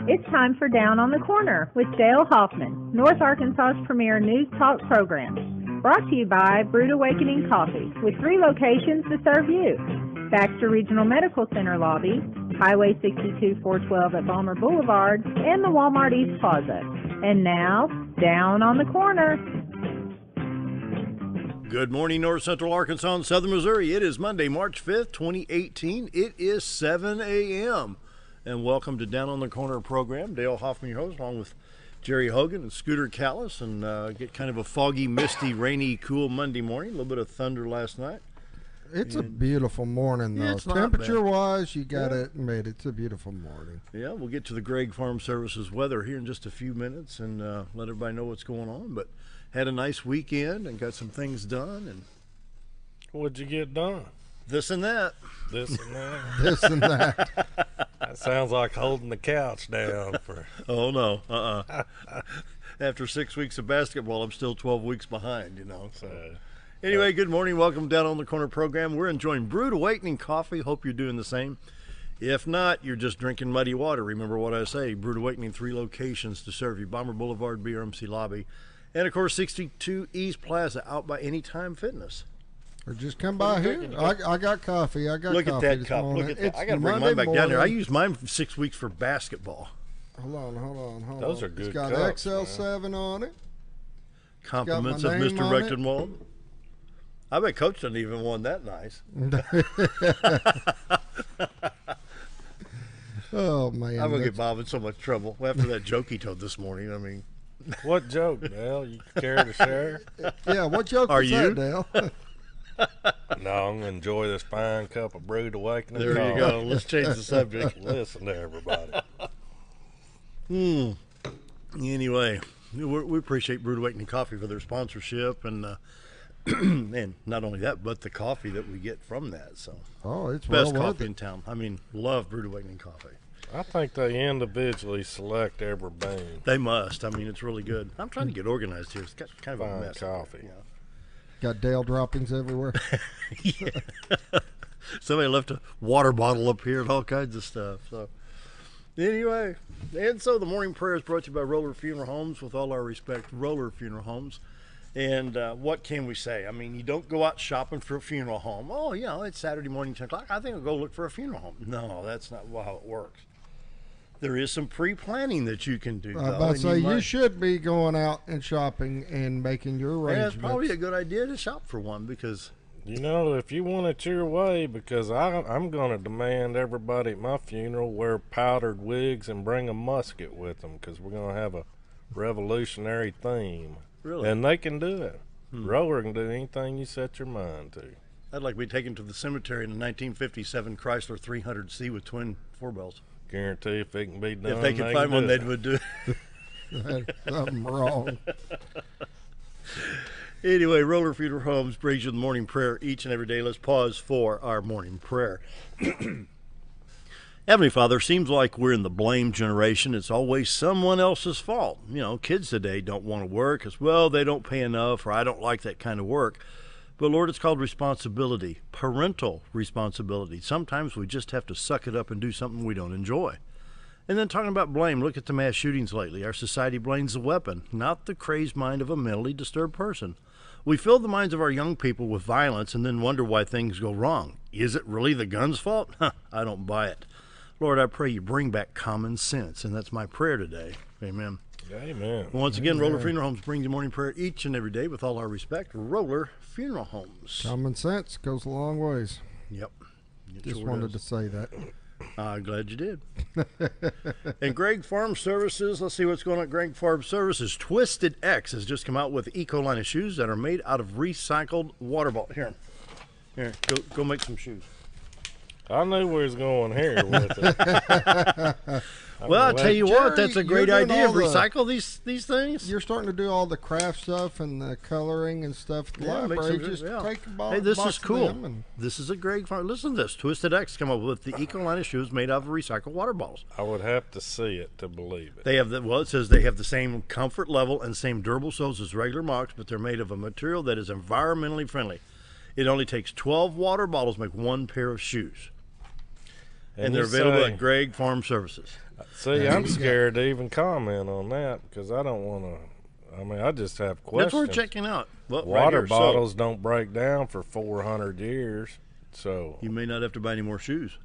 It's time for Down on the Corner with Dale Hoffman, North Arkansas's premier news talk program. Brought to you by Brewed Awakening Coffee, with 3 locations to serve you. Baxter Regional Medical Center lobby, Highway 62 412 at Balmer Boulevard, and the Walmart East Plaza. And now, Down on the Corner. Good morning, North Central Arkansas and Southern Missouri. It is Monday, March 5th, 2018. It is 7 a.m. And welcome to Down on the Corner program. Dale Hoffman, your host, along with Jerry Hogan and Scooter Callis. And get kind of a foggy, misty, rainy, cool Monday morning. A little bit of thunder last night. It's a beautiful morning, though. Temperature-wise, you got to admit, it's a beautiful morning. Yeah, we'll get to the Gregg Farm Services weather here in just a few minutes and let everybody know what's going on. But had a nice weekend and got some things done. And what'd you get done? This and that. This and that. This and that. That sounds like holding the couch down for. Oh, no. After 6 weeks of basketball, I'm still 12 weeks behind, you know. So. Anyway, good morning. Welcome Down on the Corner program. We're enjoying Brewed Awakening Coffee. Hope you're doing the same. If not, you're just drinking muddy water. Remember what I say. Brewed Awakening, 3 locations to serve you. Balmer Boulevard, BRMC Lobby. And, of course, 62 East Plaza out by Anytime Fitness. Or just come by here. I got coffee. Look at that cup. Look at that. I got to bring mine back down there. I used mine for 6 weeks for basketball. Hold on. Those are good It's got cups, XL7 on it. Compliments of Mr. Recktenwald. I bet Coach didn't even want that nice. Oh, man. I'm going to get Bob in so much trouble after that joke he told this morning. I mean. What joke, Dale? You care to share? Yeah, what joke was that, Dale? No, I'm going to enjoy this fine cup of Brewed Awakening coffee. There you go. Let's change the subject. Listen to everybody. Anyway, we appreciate Brewed Awakening Coffee for their sponsorship and and not only that, but the coffee that we get from that. So, it's best well coffee in town. I mean, love Brewed Awakening Coffee. I think they individually select every bean. They must. I mean, it's really good. I'm trying to get organized here. It's got kind of fine a mess. Coffee. Yeah. Got Dale droppings everywhere. Yeah. Somebody left a water bottle up here and all kinds of stuff. So, anyway, and so the morning prayer is brought to you by Roller Funeral Homes. With all our respect, Roller Funeral Homes. And what can we say? I mean, you don't go out shopping for a funeral home. Oh, you know, it's Saturday morning, 10 o'clock. I think I'll go look for a funeral home. No, that's not how it works. There is some pre-planning that you can do. I was about to say, you should be going out and shopping and making your arrangements. Yeah, it's probably a good idea to shop for one because... You know, if you want it your way, because I'm going to demand everybody at my funeral wear powdered wigs and bring a musket with them because we're going to have a revolutionary theme. Really? And they can do it. Roller can do anything you set your mind to. I'd like to be taken to the cemetery in a 1957 Chrysler 300C with twin 4-bells. Guarantee if it can be done, if they could find one, they would do it. There's something wrong. Anyway, Roller Funeral Homes brings you the morning prayer each and every day. Let's pause for our morning prayer. Heavenly Father, seems like we're in the blame generation. It's always someone else's fault. You know, kids today don't want to work as well. They don't pay enough, or I don't like that kind of work. But Lord, it's called responsibility, parental responsibility. Sometimes we just have to suck it up and do something we don't enjoy. And then talking about blame, look at the mass shootings lately. Our society blames the weapon, not the crazed mind of a mentally disturbed person. We fill the minds of our young people with violence and then wonder why things go wrong. Is it really the gun's fault? I don't buy it. Lord, I pray you bring back common sense, and that's my prayer today. Amen. Amen. Once again, Roller Funeral Homes brings you morning prayer each and every day with all our respect. Roller Funeral Homes. Common sense goes a long ways. Yep. Just wanted to say that. I'm glad you did. And Gregg Farm Services, let's see what's going on at Gregg Farm Services. Twisted X has just come out with Eco line of shoes that are made out of recycled water bottle. Here, go make some shoes. I knew we was going here with it. Well, I'll tell you what, that's a great idea. Recycle these things. You're starting to do all the craft stuff and the coloring and stuff. The library, just take a box. Hey, this is cool. And this is a great farm. Listen to this. Twisted X come up with the Eco line of shoes made out of recycled water bottles. I would have to see it to believe it. They have it says they have the same comfort level and same durable soles as regular Mocs, but they're made of a material that is environmentally friendly. It only takes 12 water bottles to make one pair of shoes. And they're available at Gregg Farm Services. See, I'm scared to even comment on that because I don't want to. I mean, I just have questions. That's worth checking out. Well, water bottles don't break down for 400 years, so you may not have to buy any more shoes.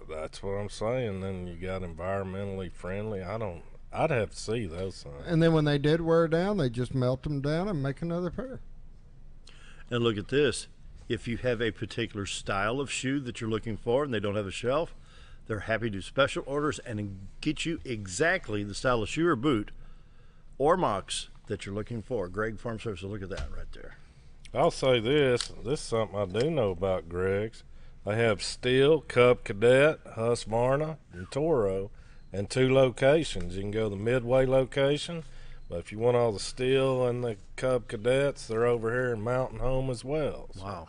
That's what I'm saying. Then you got environmentally friendly. I'd have to see those things. And then when they did wear down, they just melt them down and make another pair. And look at this. If you have a particular style of shoe that you're looking for and they don't have a shelf, they're happy to do special orders and get you exactly the style of shoe or boot or mocks that you're looking for. Gregg Farm Services, look at that right there. I'll say this is something I do know about Gregg's. They have Steel, Cub Cadet, Husqvarna, and Toro, and 2 locations. You can go to the Midway location, but if you want all the Steel and the Cub Cadets, they're over here in Mountain Home as well. So. Wow.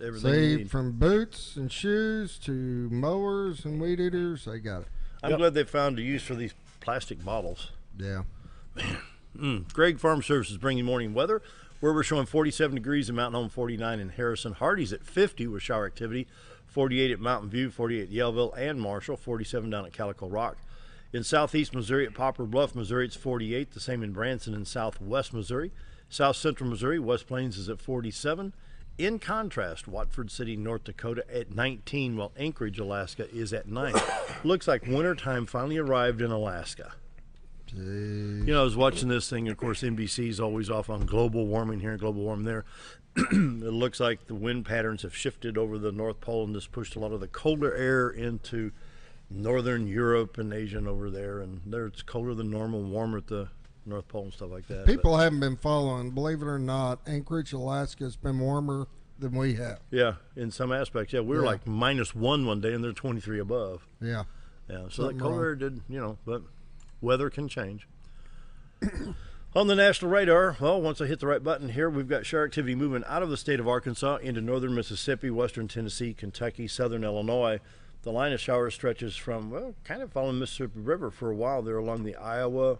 Everything See, from boots and shoes to mowers and weed eaters, they got it. I'm glad they found a use for these plastic bottles. Yeah. Man. Gregg Farm Services bringing morning weather, where we're showing 47 degrees in Mountain Home, 49 in Harrison. Hardy's at 50 with shower activity, 48 at Mountain View, 48 at Yellville and Marshall, 47 down at Calico Rock. In southeast Missouri at Poplar Bluff, Missouri, it's 48. The same in Branson and southwest Missouri. South central Missouri, West Plains is at 47. In contrast, Watford City, North Dakota at 19, while Anchorage, Alaska is at 9. Looks like wintertime finally arrived in Alaska. Jeez. You know, I was watching this thing. Of course, NBC is always off on global warming here and global warming there. It looks like the wind patterns have shifted over the North Pole and just pushed a lot of the colder air into northern Europe and Asia and over there. And there it's colder than normal, warmer at the North Pole and stuff like that. People haven't been following. Believe it or not, Anchorage, Alaska has been warmer than we have. Yeah, in some aspects. Yeah, we were like -1 one day and they're 23 above. Yeah. Yeah, so that cold air did, but weather can change. On the national radar, well, once I hit the right button here, we've got shower activity moving out of the state of Arkansas into northern Mississippi, western Tennessee, Kentucky, southern Illinois. The line of showers stretches from, well, kind of following Mississippi River for a while there along the Iowa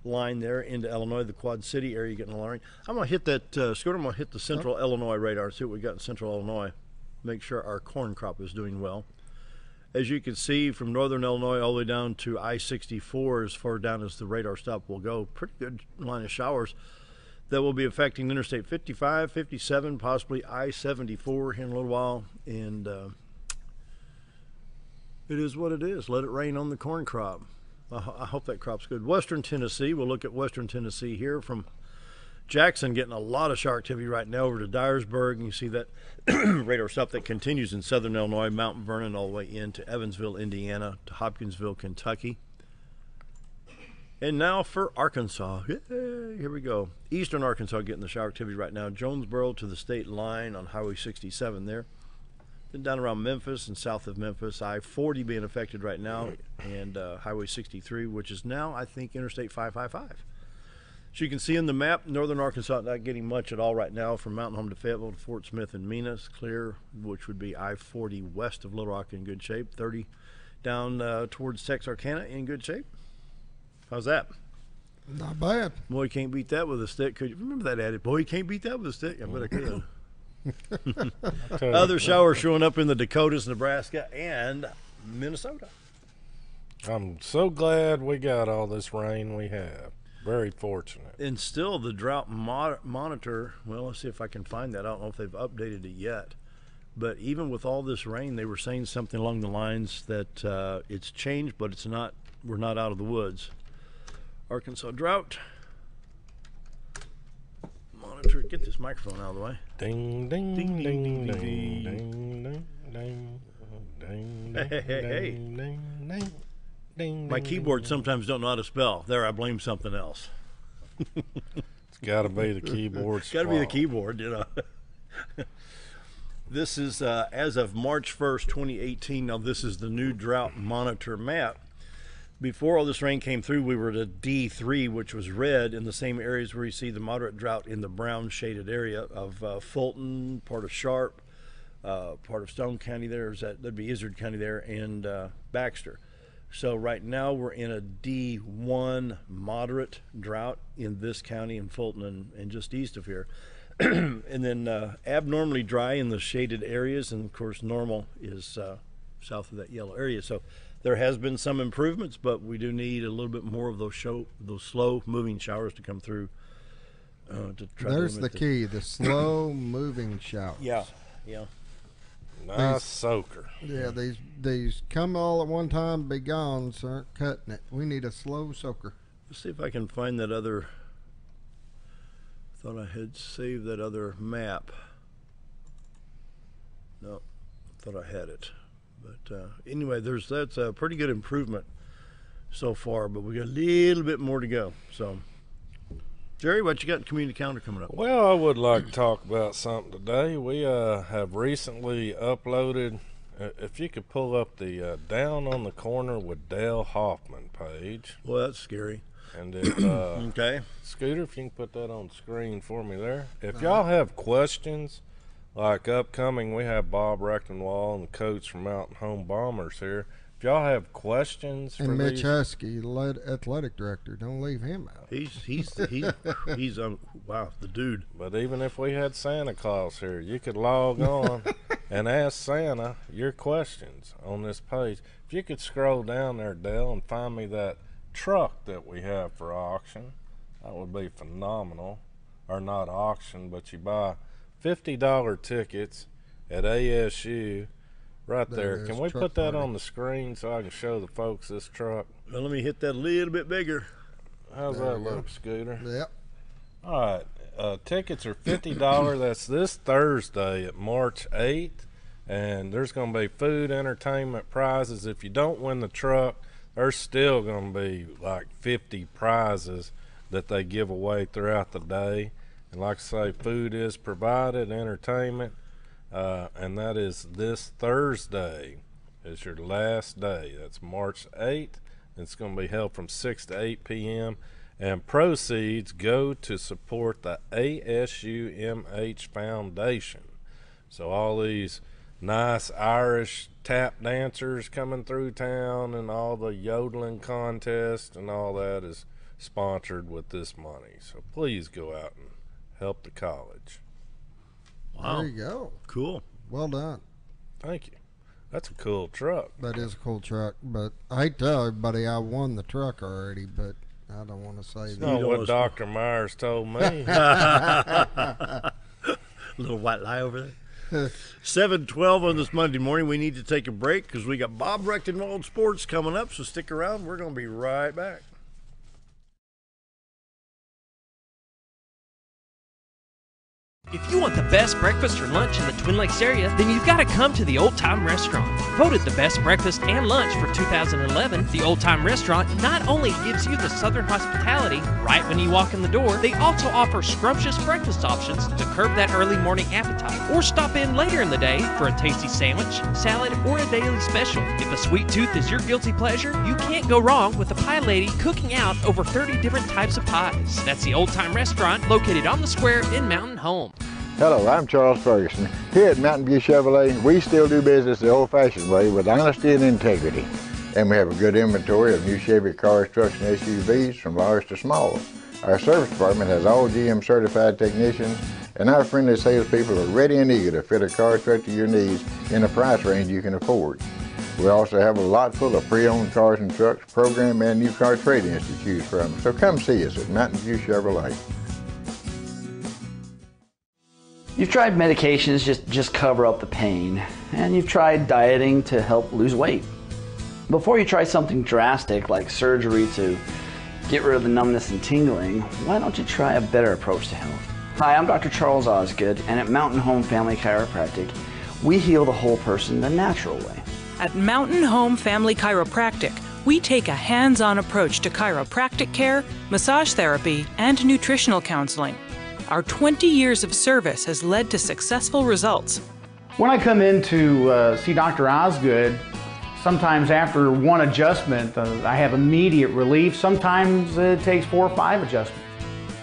line there into Illinois, the Quad City area getting a lot of rain. I'm going to hit that, Scooter, I'm going to hit the central Illinois radar and see what we got in central Illinois. Make sure our corn crop is doing well. As you can see, from northern Illinois all the way down to I-64, as far down as the radar stop will go, pretty good line of showers that will be affecting Interstate 55, 57, possibly I-74 here in a little while. And it is what it is. Let it rain on the corn crop. I hope that crop's good. Western Tennessee, we'll look at western Tennessee here from Jackson, getting a lot of shower activity right now over to Dyersburg. And you see that radar stop that continues in southern Illinois, Mount Vernon, all the way into Evansville, Indiana, to Hopkinsville, Kentucky. And now for Arkansas. Yay, here we go. Eastern Arkansas getting the shower activity right now. Jonesboro to the state line on Highway 67 there. Then down around Memphis and south of Memphis, I-40 being affected right now, and Highway 63, which is now, I think, Interstate 555. So you can see in the map, northern Arkansas not getting much at all right now from Mountain Home to Fayetteville to Fort Smith and Mena. It's clear, which would be I-40 west of Little Rock in good shape. 30 down towards Texarkana in good shape. How's that? Not bad. Boy, you can't beat that with a stick. Could you remember that adage? Boy, you can't beat that with a stick. I bet I could. Other showers showing up in the Dakotas, Nebraska, and Minnesota. I'm so glad we got all this rain we have. Very fortunate. And still the drought monitor, well, let's see if I can find that. I don't know if they've updated it yet. But even with all this rain, they were saying something along the lines that it's changed, but it's not. We're not out of the woods. Arkansas drought monitor. Get this microphone out of the way. Ding ding ding ding ding ding ding ding ding ding ding. My keyboard sometimes don't know how to spell. There, I blame something else. It's got to be the keyboard. It's got to be the keyboard, This is as of March 1st, 2018. Now, this is the new drought monitor map. Before all this rain came through, we were at a D3, which was red, in the same areas where you see the moderate drought in the brown shaded area of Fulton, part of Sharp, part of Stone County there. That'd be Izard County there, and Baxter. So right now we're in a D1 moderate drought in this county in Fulton and just east of here. And then abnormally dry in the shaded areas, and of course normal is south of that yellow area. So there has been some improvements, but we do need a little bit more of those slow moving showers to come through. To try There's to the key, the slow moving showers. Yeah. Nice soaker. Yeah, these come all at one time, be gone, so aren't cutting it. We need a slow soaker. Let's see if I can find that other. Thought I had saved that other map. No, thought I had it. But anyway, that's a pretty good improvement so far, but we got a little bit more to go. So, Jerry, what you got in community calendar coming up? Well, I would like to talk about something today. We have recently uploaded, if you could pull up the Down on the Corner with Dale Hoffman page. Well, that's scary. And if, okay. Scooter, if you can put that on the screen for me there. If y'all have questions, like upcoming, we have Bob Recktenwald and the coach from Mountain Home Bombers here. If y'all have questions and Mitch Huskey, athletic director, don't leave him out. He's wow, the dude. But even if we had Santa Claus here, you could log on and ask Santa your questions on this page. If you could scroll down there, Dale, and find me that truck that we have for auction, that would be phenomenal. Or not auction, but you buy $50 tickets at ASU. Right there. Can we put that on the screen so I can show the folks this truck? Well, let me hit that a little bit bigger. How's that look, Scooter? Yep. All right. Tickets are $50. That's this Thursday at March 8th. And there's going to be food, entertainment, prizes. If you don't win the truck, there's still going to be like 50 prizes that they give away throughout the day. And like I say, food is provided, entertainment. And that is this Thursday is your last day. That's March 8th. It's going to be held from 6 to 8 p.m. And proceeds go to support the ASUMH Foundation. So all these nice Irish tap dancers coming through town and all the yodeling contests and all that is sponsored with this money. So please go out and help the college. Wow. There you go. Cool. Well done. Thank you. That's a cool truck. That is a cool truck, but I hate to tell everybody I won the truck already, but I don't want to say that. Not what Dr. Myers told me. Little white lie over there. 7:12 on this Monday morning. We need to take a break because we got Bob Recktenwald Sports coming up, so stick around. We're going to be right back. If you want the best breakfast or lunch in the Twin Lakes area, then you've got to come to the Old Time Restaurant. Voted the best breakfast and lunch for 2011, the Old Time Restaurant not only gives you the Southern hospitality right when you walk in the door, they also offer scrumptious breakfast options to curb that early morning appetite. Or stop in later in the day for a tasty sandwich, salad, or a daily special. If a sweet tooth is your guilty pleasure, you can't go wrong with the Pie Lady cooking out over 30 different types of pies. That's the Old Time Restaurant located on the square in Mountain Home. Hello, I'm Charles Ferguson. Here at Mountain View Chevrolet, we still do business the old-fashioned way with honesty and integrity. And we have a good inventory of new Chevy cars, trucks, and SUVs from large to small. Our service department has all GM certified technicians, and our friendly salespeople are ready and eager to fit a car truck to your needs in a price range you can afford. We also have a lot full of pre-owned cars and trucks, program and new car trade-ins to choose from. So come see us at Mountain View Chevrolet. You've tried medications just cover up the pain, and you've tried dieting to help lose weight. Before you try something drastic like surgery to get rid of the numbness and tingling, why don't you try a better approach to health? Hi, I'm Dr. Charles Osgood, and at Mountain Home Family Chiropractic, we heal the whole person the natural way. At Mountain Home Family Chiropractic, we take a hands-on approach to chiropractic care, massage therapy, and nutritional counseling. Our 20 years of service has led to successful results. When I come in to see Dr. Osgood, sometimes after one adjustment, I have immediate relief. Sometimes it takes 4 or 5 adjustments.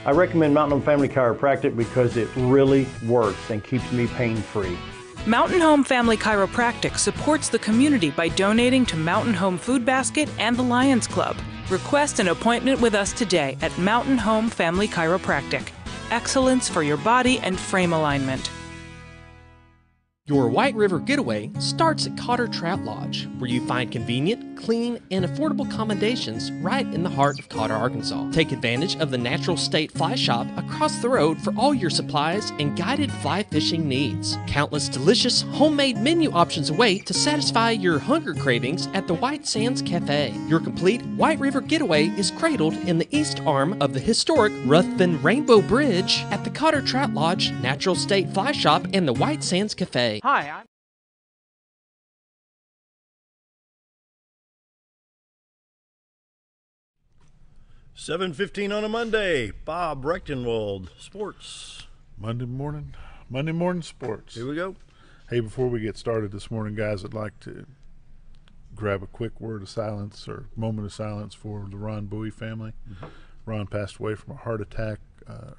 I recommend Mountain Home Family Chiropractic because it really works and keeps me pain-free. Mountain Home Family Chiropractic supports the community by donating to Mountain Home Food Basket and the Lions Club. Request an appointment with us today at Mountain Home Family Chiropractic. Excellence for your body and frame alignment. Your White River getaway starts at Cotter Trout Lodge, where you find convenient, clean, and affordable accommodations right in the heart of Cotter, Arkansas. Take advantage of the Natural State Fly Shop across the road for all your supplies and guided fly fishing needs. Countless delicious homemade menu options await to satisfy your hunger cravings at the White Sands Cafe. Your complete White River getaway is cradled in the east arm of the historic Ruthven Rainbow Bridge at the Cotter Trout Lodge, Natural State Fly Shop, and the White Sands Cafe. Hi, I'm 7:15 on a Monday. Bob Recktenwald, sports. Monday morning sports. Here we go. Hey, before we get started this morning, guys, I'd like to grab a quick word of silence or moment of silence for the Ron Bowie family. Mm-hmm. Ron passed away from a heart attack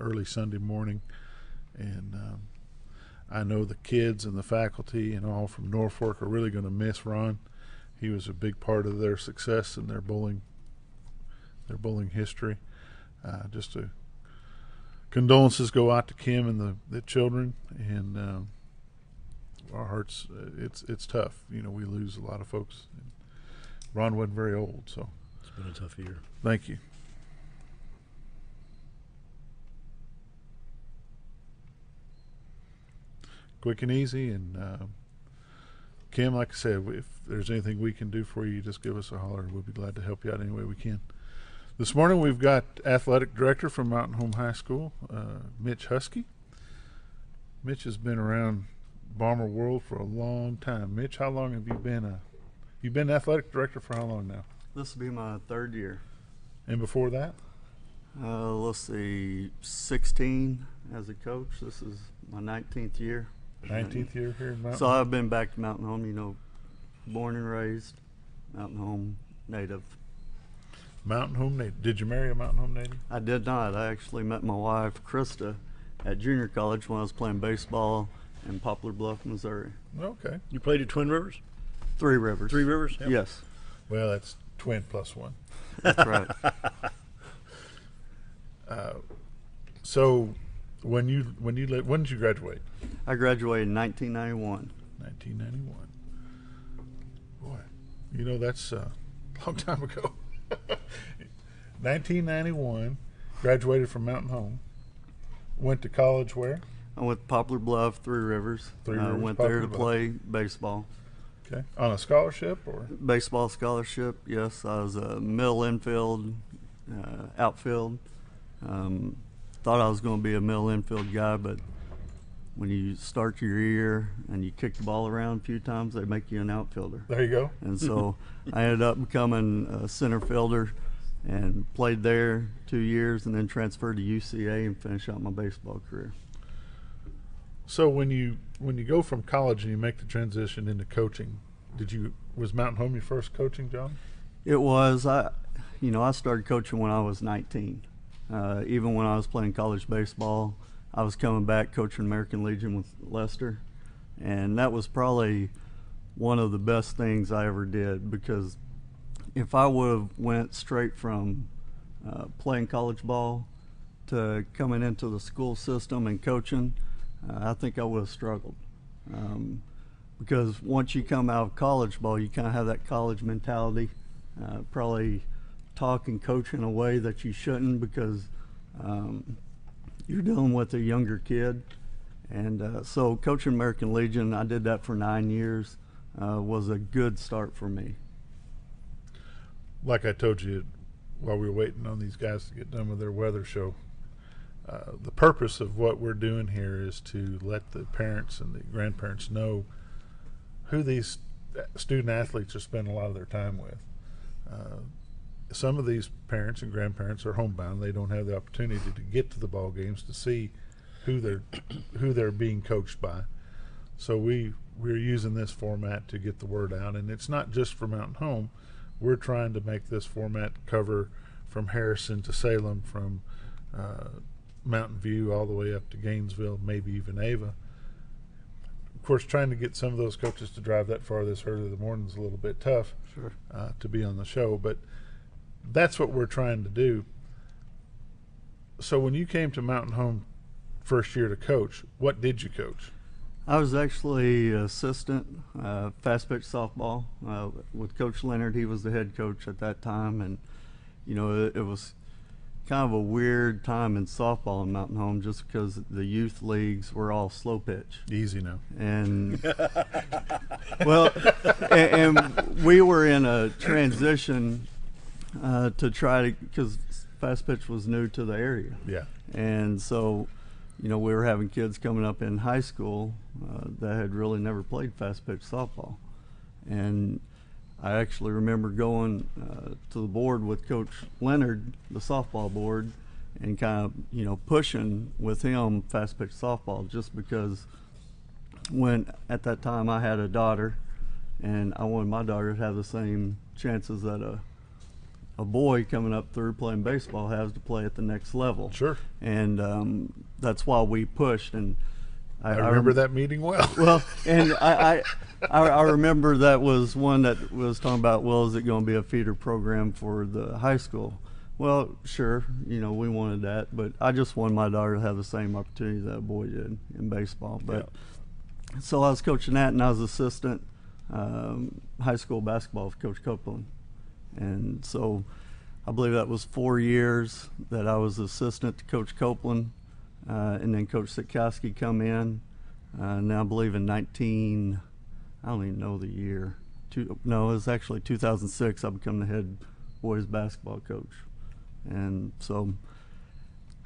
early Sunday morning, and I know the kids and the faculty and all from Norfolk are really going to miss Ron. He was a big part of their success in their bowling history. Just condolences go out to Kim and the children, and our hearts. It's tough. You know, we lose a lot of folks. Ron wasn't very old, so it's been a tough year. Thank you. Quick and easy, and Kim, like I said, if there's anything we can do for you, just give us a holler. We'll be glad to help you out any way we can. This morning we've got athletic director from Mountain Home High School, Mitch Huskey. Mitch has been around Bomber World for a long time. Mitch, how long have you been athletic director for how long now? This will be my third year. And before that? Let's see, 16 as a coach. This is my 19th year. 19th year here in Mountain So I've been back to Mountain Home, you know, born and raised, Mountain Home native. Mountain Home native. Did you marry a Mountain Home native? I did not. I actually met my wife, Krista, at junior college when I was playing baseball in Poplar Bluff, Missouri. Okay. You played at Twin Rivers? Three Rivers. Three Rivers? Yep. Yes. Well, that's twin plus one. That's right. So when did you graduate? I graduated in 1991. 1991. Boy, you know, that's a long time ago. 1991, graduated from Mountain Home. Went to college where? I went to Poplar Bluff, Three Rivers. I went Poplar there to Bluff. play baseball. Okay. On a scholarship or? Baseball scholarship, yes. I was a middle infield, outfield. Thought I was going to be a middle infield guy, but when you start your year and you kick the ball around a few times, they make you an outfielder. There you go. And so I ended up becoming a center fielder and played there 2 years and then transferred to UCA and finished out my baseball career. So when you go from college and you make the transition into coaching, was Mountain Home your first coaching job? It was. I started coaching when I was 19. Even when I was playing college baseball, I was coming back coaching American Legion with Lester, and that was probably one of the best things I ever did, because if I would have went straight from playing college ball to coming into the school system and coaching, I think I would have struggled. Because once you come out of college ball, you kind of have that college mentality, probably talk and coach in a way that you shouldn't, because you're dealing with a younger kid. And so coaching American Legion, I did that for 9 years, was a good start for me. Like I told you while we were waiting on these guys to get done with their weather show, the purpose of what we're doing here is to let the parents and the grandparents know who these student athletes are spending a lot of their time with. Some of these parents and grandparents are homebound. They don't have the opportunity to get to the ball games to see who they're being coached by. So we're using this format to get the word out, and it's not just for Mountain Home. We're trying to make this format cover from Harrison to Salem, from Mountain View all the way up to Gainesville, maybe even Ava. Of course, trying to get some of those coaches to drive that far this early in the morning is a little bit tough. Sure. To be on the show, but that's what we're trying to do. So when you came to Mountain Home first year to coach, what did you coach? I was actually assistant fast pitch softball with Coach Leonard. He was the head coach at that time, and you know it was kind of a weird time in softball in Mountain Home just because the youth leagues were all slow pitch. Easy now. And well, and we were in a transition to try to, because fast pitch was new to the area. Yeah. And so, you know, we were having kids coming up in high school that had really never played fast pitch softball. And I actually remember going to the board with Coach Leonard, the softball board, and kind of, you know, pushing with him fast pitch softball, just because when at that time I had a daughter, and I wanted my daughter to have the same chances that a boy coming up through playing baseball has to play at the next level. Sure. And that's why we pushed. And I remember that meeting well. Well, and I remember that was one that was talking about, well, is it going to be a feeder program for the high school? Well, sure, you know, we wanted that, but I just wanted my daughter to have the same opportunity that a boy did in baseball. But so I was coaching that, and I was assistant high school basketball with Coach Copeland. And so I believe that was 4 years that I was assistant to Coach Copeland, and then Coach Sikowski come in. Now I believe in I don't even know the year. No, it was actually 2006 I became the head boys basketball coach. And so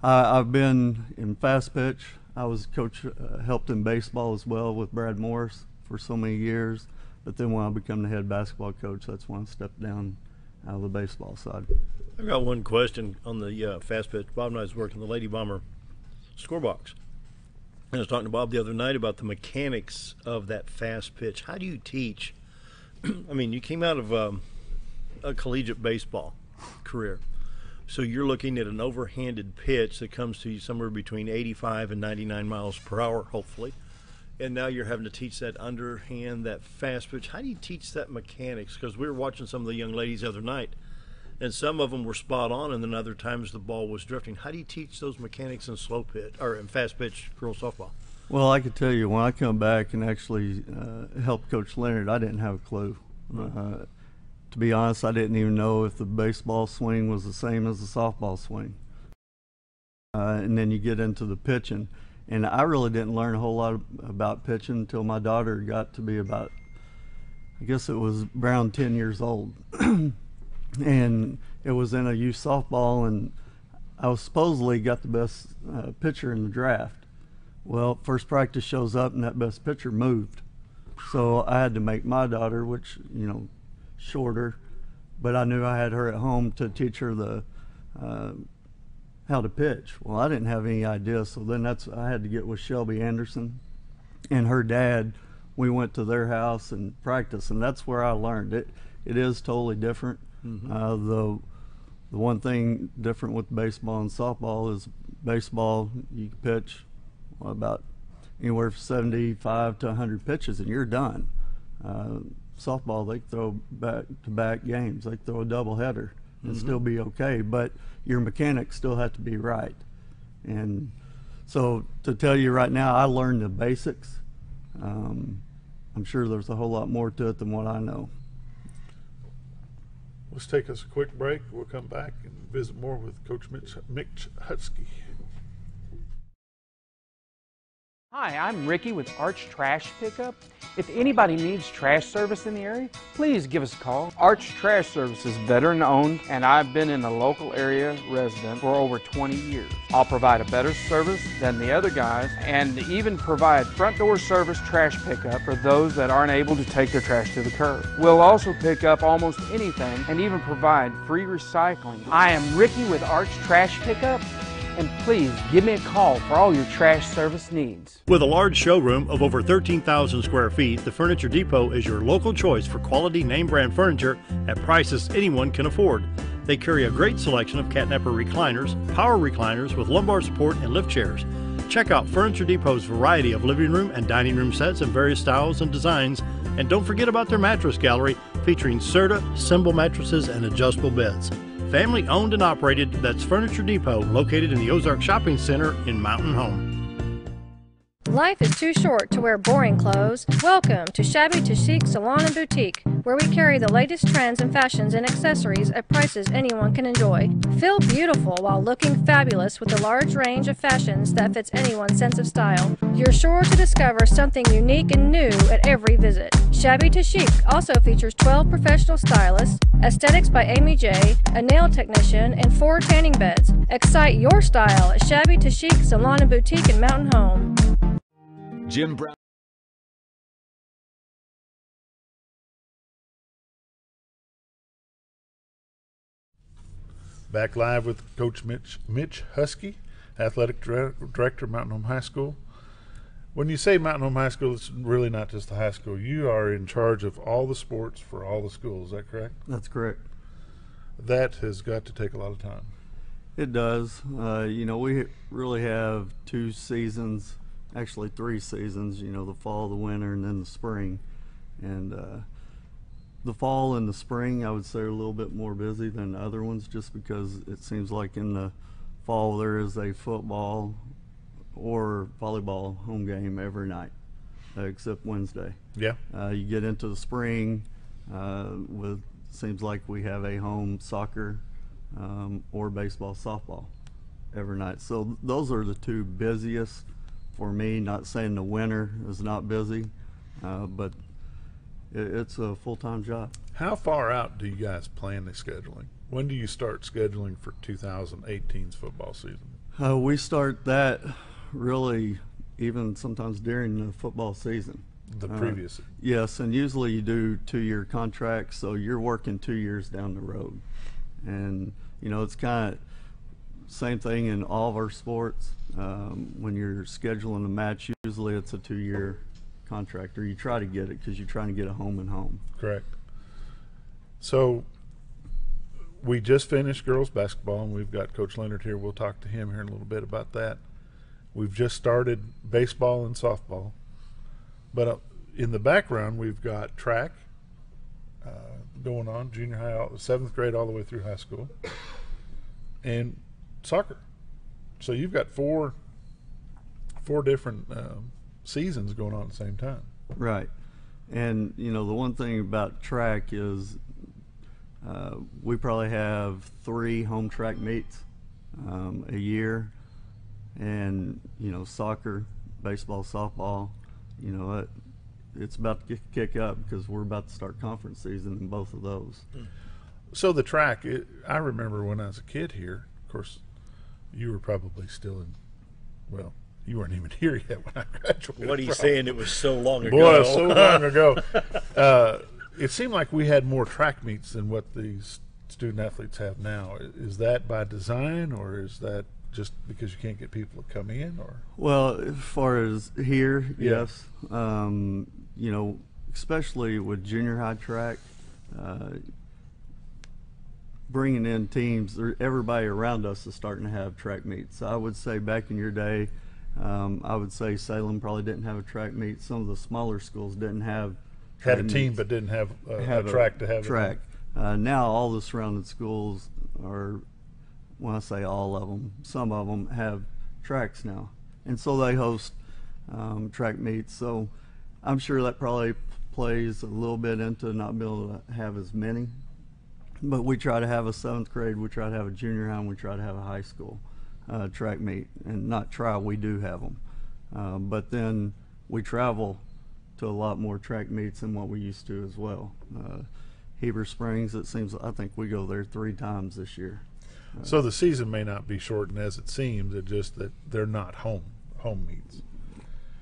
I've been in fast pitch. I was coach, helped in baseball as well with Brad Morris for so many years. But then when I became the head basketball coach, that's when I stepped down out of the baseball side. I've got one question on the fast pitch. Bob and I was working the Lady Bomber score box. And I was talking to Bob the other night about the mechanics of that fast pitch. How do you teach? I mean, you came out of a collegiate baseball career. So you're looking at an overhanded pitch that comes to you somewhere between 85 and 99 miles per hour, hopefully. And now you're having to teach that underhand, that fast pitch. How do you teach that mechanics? Because we were watching some of the young ladies the other night, and some of them were spot on, and then other times the ball was drifting. How do you teach those mechanics in slow pitch or in fast pitch girls softball? Well, I could tell you, when I come back and actually help Coach Leonard, I didn't have a clue. To be honest, I didn't even know if the baseball swing was the same as the softball swing. And then you get into the pitching. And I really didn't learn a whole lot about pitching until my daughter got to be about, I guess it was around 10 years old. And it was in a youth softball, and I was supposedly got the best pitcher in the draft. Well, first practice shows up and that best pitcher moved. So I had to make my daughter, which, you know, shorter, but I knew I had her at home to teach her the how to pitch. Well, I didn't have any idea, so then I had to get with Shelby Anderson and her dad. We went to their house and practiced, and that's where I learned it. It is totally different. Mm-hmm. The one thing different with baseball and softball is baseball, you can pitch about anywhere from 75 to 100 pitches and you're done. Softball, they throw back-to-back games. They throw a doubleheader and still be okay, but your mechanics still have to be right. And so to tell you right now, I learned the basics. I'm sure there's a whole lot more to it than what I know. Let's take us a quick break. We'll come back and visit more with Coach Mitch Huskey. Hi, I'm Ricky with Arch Trash Pickup. If anybody needs trash service in the area, please give us a call. Arch Trash Service is veteran owned, and I've been in the local area resident for over 20 years. I'll provide a better service than the other guys, and even provide front door service trash pickup for those that aren't able to take their trash to the curb. We'll also pick up almost anything and even provide free recycling. I am Ricky with Arch Trash Pickup, and please give me a call for all your trash service needs. With a large showroom of over 13,000 square feet, the Furniture Depot is your local choice for quality name brand furniture at prices anyone can afford. They carry a great selection of catnapper recliners, power recliners with lumbar support, and lift chairs. Check out Furniture Depot's variety of living room and dining room sets in various styles and designs. And don't forget about their mattress gallery featuring Serta, Symbol mattresses, and adjustable beds. Family owned and operated, that's Furniture Depot, located in the Ozark Shopping Center in Mountain Home. Life is too short to wear boring clothes. Welcome to Shabby to Chic Salon and Boutique, where we carry the latest trends and fashions and accessories at prices anyone can enjoy. Feel beautiful while looking fabulous with a large range of fashions that fits anyone's sense of style. You're sure to discover something unique and new at every visit. Shabby to Chic also features 12 professional stylists, aesthetics by Amy J, a nail technician, and 4 tanning beds. Excite your style at Shabby to Chic Salon and Boutique in Mountain Home. Jim Brown. Back live with Coach Mitch Huskey, Athletic Director of Mountain Home High School. When you say Mountain Home High School, it's really not just the high school. You are in charge of all the sports for all the schools. Is that correct? That's correct. That has got to take a lot of time. It does. You know, we really have 2 seasons, actually 3 seasons, you know, the fall, the winter, and then the spring. And the fall and the spring, I would say, are a little bit more busy than the other ones, just because it seems like in the fall there is a football or volleyball home game every night, except Wednesday. Yeah. You get into the spring, seems like we have a home soccer or baseball, softball every night. So those are the 2 busiest for me. Not saying the winter is not busy, but it's a full-time job. How far out do you guys plan the scheduling? When do you start scheduling for 2018's football season? We start that really even sometimes during the football season. The previous? Yes, and usually you do 2-year contracts, so you're working 2 years down the road. And, you know, it's kind of same thing in all of our sports. When you're scheduling a match, usually it's a 2-year contract, or you try to get it because you're trying to get a home and home. Correct. So we just finished girls basketball, and we've got Coach Leonard here. We'll talk to him here in a little bit about that. We've just started baseball and softball. But in the background, we've got track going on, junior high, 7th grade all the way through high school, and soccer. So you've got four different seasons going on at the same time. Right. And, you know, the one thing about track is we probably have 3 home track meets a year. And, you know, soccer, baseball, softball, you know, it's about to kick up because we're about to start conference season in both of those. So the track, I remember when I was a kid here, of course, you were probably still in, well, you weren't even here yet when I graduated. What are you saying? It was so long ago. Boy, so long ago. It seemed like we had more track meets than what these student athletes have now. Is that by design, or is that just because you can't get people to come in? Or well, as far as here, yeah. Yes. You know, especially with junior high track, bringing in teams, everybody around us is starting to have track meets. So I would say back in your day, I would say Salem probably didn't have a track meet. Some of the smaller schools didn't have had a team but didn't have a track to have track. Now all the surrounding schools are, when I say all of them, some of them have tracks now, and so they host track meets. So I'm sure that probably plays a little bit into not being able to have as many. But we try to have a 7th grade, we try to have a junior high, and we try to have a high school track meet. And not try, we do have them. But then we travel to a lot more track meets than what we used to as well. Heber Springs, it seems, I think we go there 3 times this year. So the season may not be shortened as it seems, it's just that they're not home meets.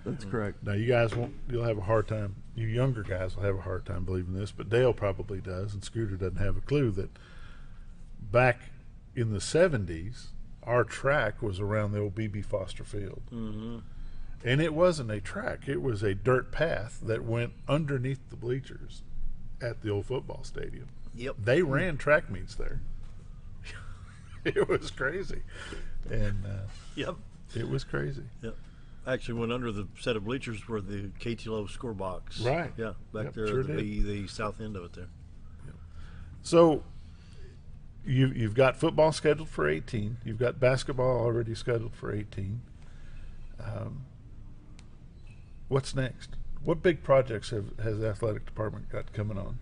That's correct. Now you guys you'll have a hard time, you younger guys will have a hard time believing this, but Dale probably does, and Scooter doesn't have a clue that back in the 70s, our track was around the old B.B. Foster Field. Mm-hmm. And it wasn't a track, it was a dirt path that went underneath the bleachers at the old football stadium. Yep. They ran track meets there. It was crazy. And yep, it was crazy. Yep. Actually went under the set of bleachers where the KTLO score box. Right. Yeah, back there sure at the south end of it there. Yep. So you've got football scheduled for 18. You've got basketball already scheduled for 18. What's next? What big projects has the athletic department got coming on?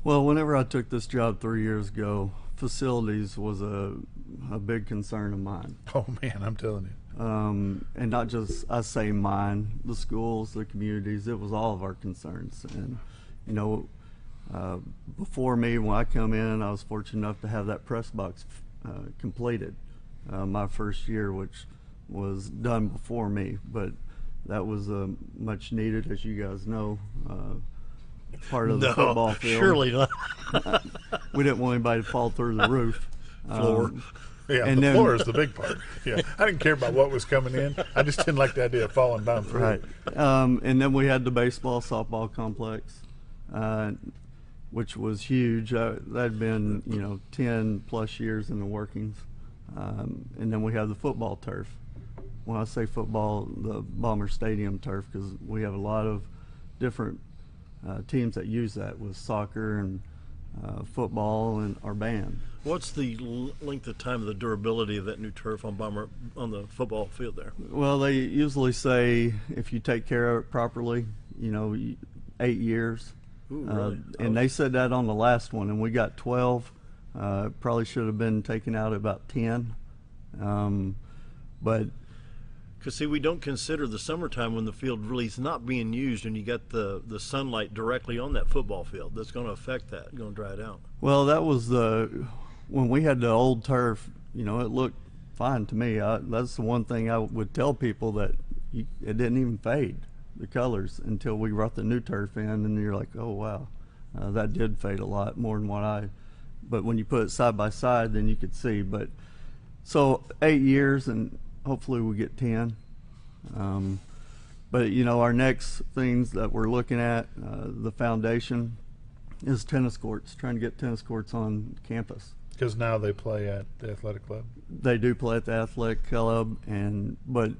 Well, whenever I took this job 3 years ago, facilities was a big concern of mine. Oh man, I'm telling you. And not just, I say mine, the schools, the communities, it was all of our concerns. And, you know, before me, when I come in, I was fortunate enough to have that press box completed my first year, which was done before me, but that was much needed, as you guys know, part of the football field. Surely not. We didn't want anybody to fall through the roof. Floor. Yeah, and the floor is the big part. Yeah, I didn't care about what was coming in. I just didn't like the idea of falling down through. Right. And then we had the baseball, softball complex, which was huge. That'd been, 10 plus years in the workings. And then we had the football turf. When I say football, the Bomber Stadium turf, because we have a lot of different teams that use that, with soccer and football and our band. What's the length of time of the durability of that new turf on the football field there? Well, they usually say if you take care of it properly, 8 years. Ooh, really? And they said that on the last one, and we got 12. Probably should have been taken out at about 10. But because, see, we don't consider the summertime when the field really is not being used and you got the sunlight directly on that football field. That's going to affect that, going to dry it out. Well, that was when we had the old turf, it looked fine to me. That's the one thing I would tell people, that it didn't even fade, the colors, until we brought the new turf in, and you're like, oh, wow, that did fade a lot more than but when you put it side by side, then you could see. But so 8 years, and hopefully we get 10. But our next things that we're looking at, the foundation, is tennis courts, trying to get tennis courts on campus. Because now they play at the athletic club. They do play at the athletic club, but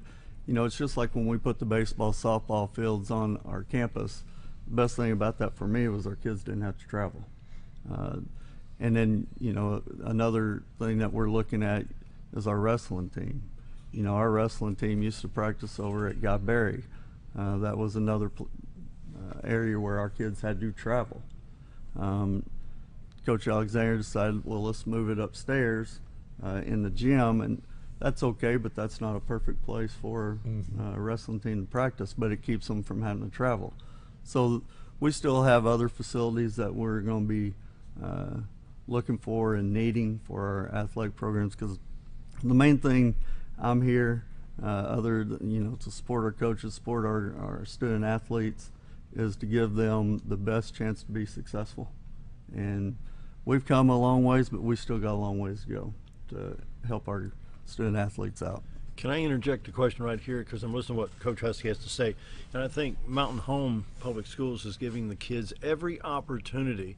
it's just like when we put the baseball, softball fields on our campus. The best thing about that for me was our kids didn't have to travel. And then, another thing that we're looking at is our wrestling team. Our wrestling team used to practice over at Guy Berry. That was another area where our kids had to travel. Coach Alexander decided, well, let's move it upstairs in the gym, and that's okay, but that's not a perfect place for a wrestling team to practice, but it keeps them from having to travel. So we still have other facilities that we're going to be looking for and needing for our athletic programs, because the main thing I'm here, to support our coaches, support our student athletes, is to give them the best chance to be successful. And we've come a long ways, but we still got a long ways to go to help our student athletes out. Can I interject a question right here, because I'm listening to what Coach Huskey has to say, and I think Mountain Home Public Schools is giving the kids every opportunity,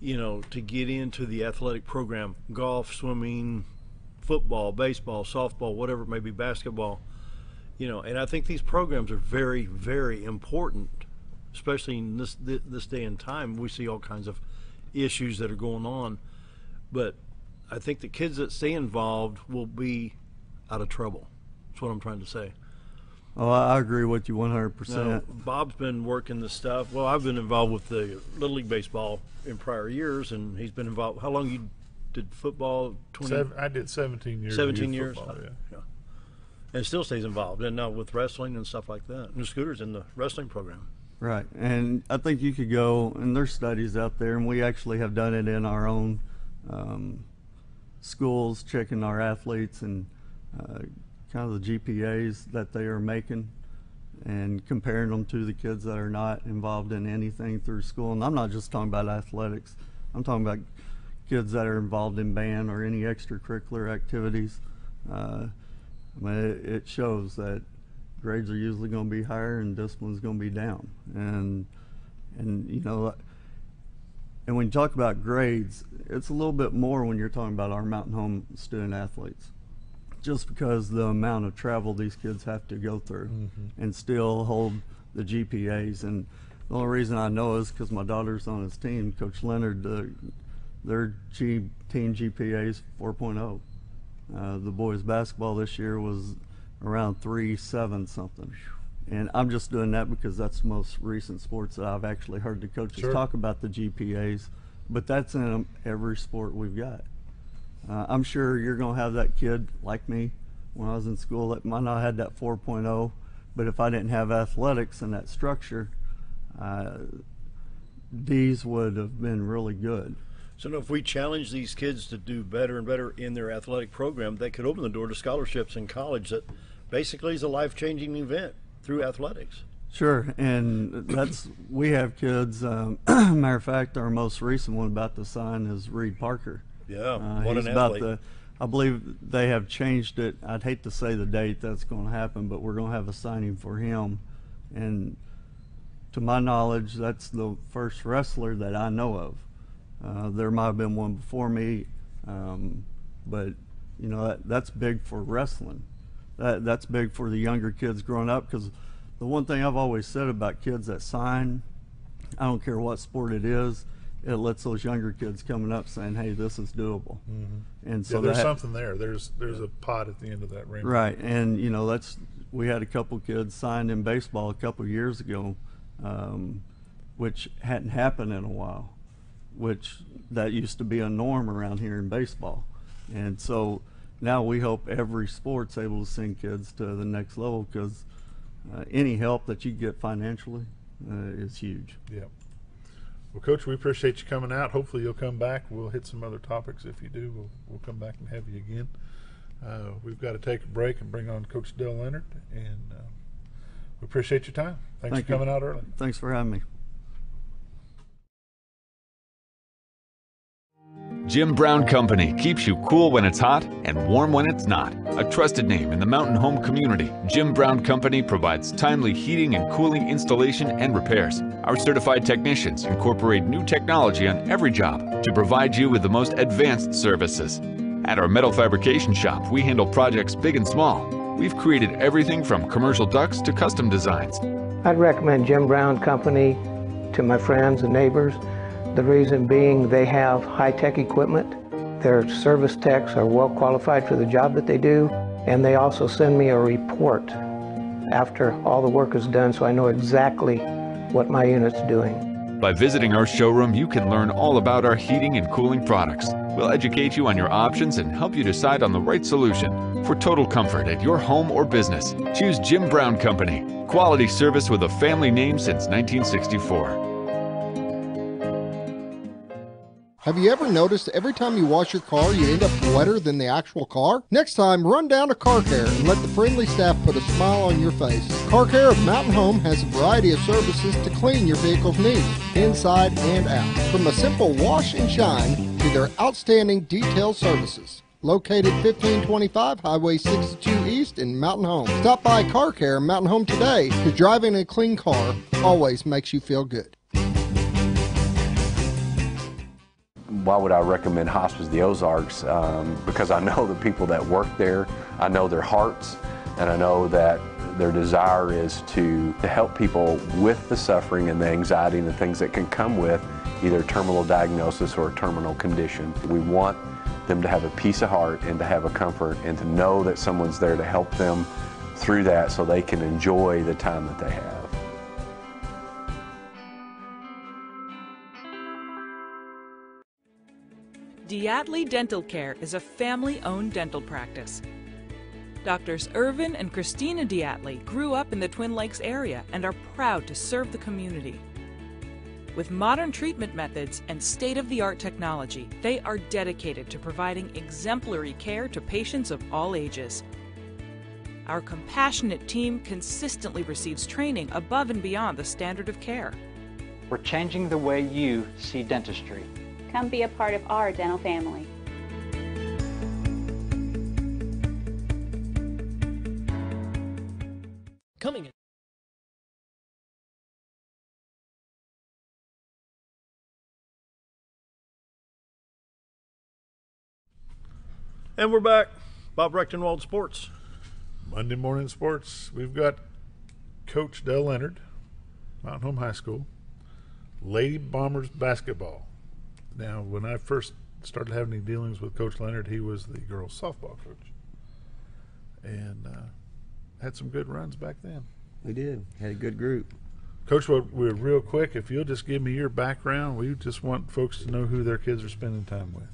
to get into the athletic program, golf, swimming, football, baseball, softball, whatever it may be, basketball, and I think these programs are very, very important, especially in this day and time. We see all kinds of issues that are going on, but I think the kids that stay involved will be out of trouble. That's what I'm trying to say. Oh, I agree with you 100%. Now, Bob's been working this stuff. Well, I've been involved with the Little League Baseball in prior years, and he's been involved. How long you did football? I did 17 years. 17 years? Football, yeah. And still stays involved. And now with wrestling and stuff like that. And Scooter's in the wrestling program. Right. And I think you could go, and there's studies out there, and we actually have done it in our own schools, checking our athletes and kind of the GPAs that they are making, and comparing them to the kids that are not involved in anything through school. And I'm not just talking about athletics. I'm talking about kids that are involved in band or any extracurricular activities. It shows that grades are usually going to be higher and discipline is going to be down. And when you talk about grades, it's a little bit more when you're talking about our Mountain Home student athletes, just because the amount of travel these kids have to go through and still hold the GPAs. And the only reason I know is because my daughter's on his team, Coach Leonard. Their team GPA is 4.0. The boys basketball this year was around 3.7 something. And I'm just doing that because that's the most recent sports that I've actually heard the coaches talk about the GPAs, but that's in every sport we've got. I'm sure you're going to have that kid like me when I was in school that might not have had that 4.0, but if I didn't have athletics and that structure, D's would have been really good. So if we challenge these kids to do better and better in their athletic program, that could open the door to scholarships in college that basically is a life-changing event through athletics. Sure, and we have kids. Matter of fact, our most recent one about to sign is Reed Parker. Yeah, what an athlete. I believe they have changed it. I'd hate to say the date that's going to happen, but we're going to have a signing for him. And to my knowledge, that's the first wrestler that I know of. There might have been one before me, but you know that's big for wrestling. That's big for the younger kids growing up, because the one thing I've always said about kids that sign, I don't care what sport it is, it lets those younger kids coming up saying, hey, this is doable. Mm-hmm. And so there's something there. There's a pot at the end of that rainbow. Right, and you know we had a couple kids signed in baseball a couple years ago, which hadn't happened in a while, which that used to be a norm around here in baseball. And so now we hope every sport's able to send kids to the next level, because any help that you get financially is huge. Yeah. Well, Coach, we appreciate you coming out. Hopefully you'll come back. We'll hit some other topics. If you do, we'll come back and have you again. We've got to take a break and bring on Coach Dale Leonard, and we appreciate your time. Thanks for coming out early. Thanks for having me. Jim Brown Company keeps you cool when it's hot and warm when it's not. A trusted name in the mountain home community, Jim Brown Company provides timely heating and cooling installation and repairs. Our certified technicians incorporate new technology on every job to provide you with the most advanced services. At our metal fabrication shop, we handle projects big and small. We've created everything from commercial ducts to custom designs. I'd recommend Jim Brown Company to my friends and neighbors. The reason being, they have high-tech equipment. Their service techs are well qualified for the job that they do, and they also send me a report after all the work is done, so I know exactly what my unit's doing. By visiting our showroom, you can learn all about our heating and cooling products. We'll educate you on your options and help you decide on the right solution. For total comfort at your home or business, choose Jim Brown Company. Quality service with a family name since 1964. Have you ever noticed every time you wash your car, you end up wetter than the actual car? Next time, run down to Car Care and let the friendly staff put a smile on your face. Car Care of Mountain Home has a variety of services to clean your vehicle's needs, inside and out. From a simple wash and shine to their outstanding detailed services. Located 1525 Highway 62 East in Mountain Home. Stop by Car Care Mountain Home today, because driving a clean car always makes you feel good. Why would I recommend Hospice of the Ozarks? Because I know the people that work there, I know their hearts, and I know that their desire is to help people with the suffering and the anxiety and the things that can come with either terminal diagnosis or a terminal condition. We want them to have a peace of heart and to have a comfort and to know that someone's there to help them through that so they can enjoy the time that they have. Diatley Dental Care is a family-owned dental practice. Doctors Irvin and Christina Diatley grew up in the Twin Lakes area and are proud to serve the community. With modern treatment methods and state-of-the-art technology, they are dedicated to providing exemplary care to patients of all ages. Our compassionate team consistently receives training above and beyond the standard of care. We're changing the way you see dentistry. Come be a part of our dental family. Coming in. And we're back. Bob Recktenwald Sports. Monday Morning Sports. We've got Coach Dale Leonard, Mountain Home High School, Lady Bombers basketball. Now, when I first started having any dealings with Coach Leonard, he was the girls' softball coach. And had some good runs back then. We did. Had a good group. Coach, we're real quick. If you'll just give me your background, we just want folks to know who their kids are spending time with.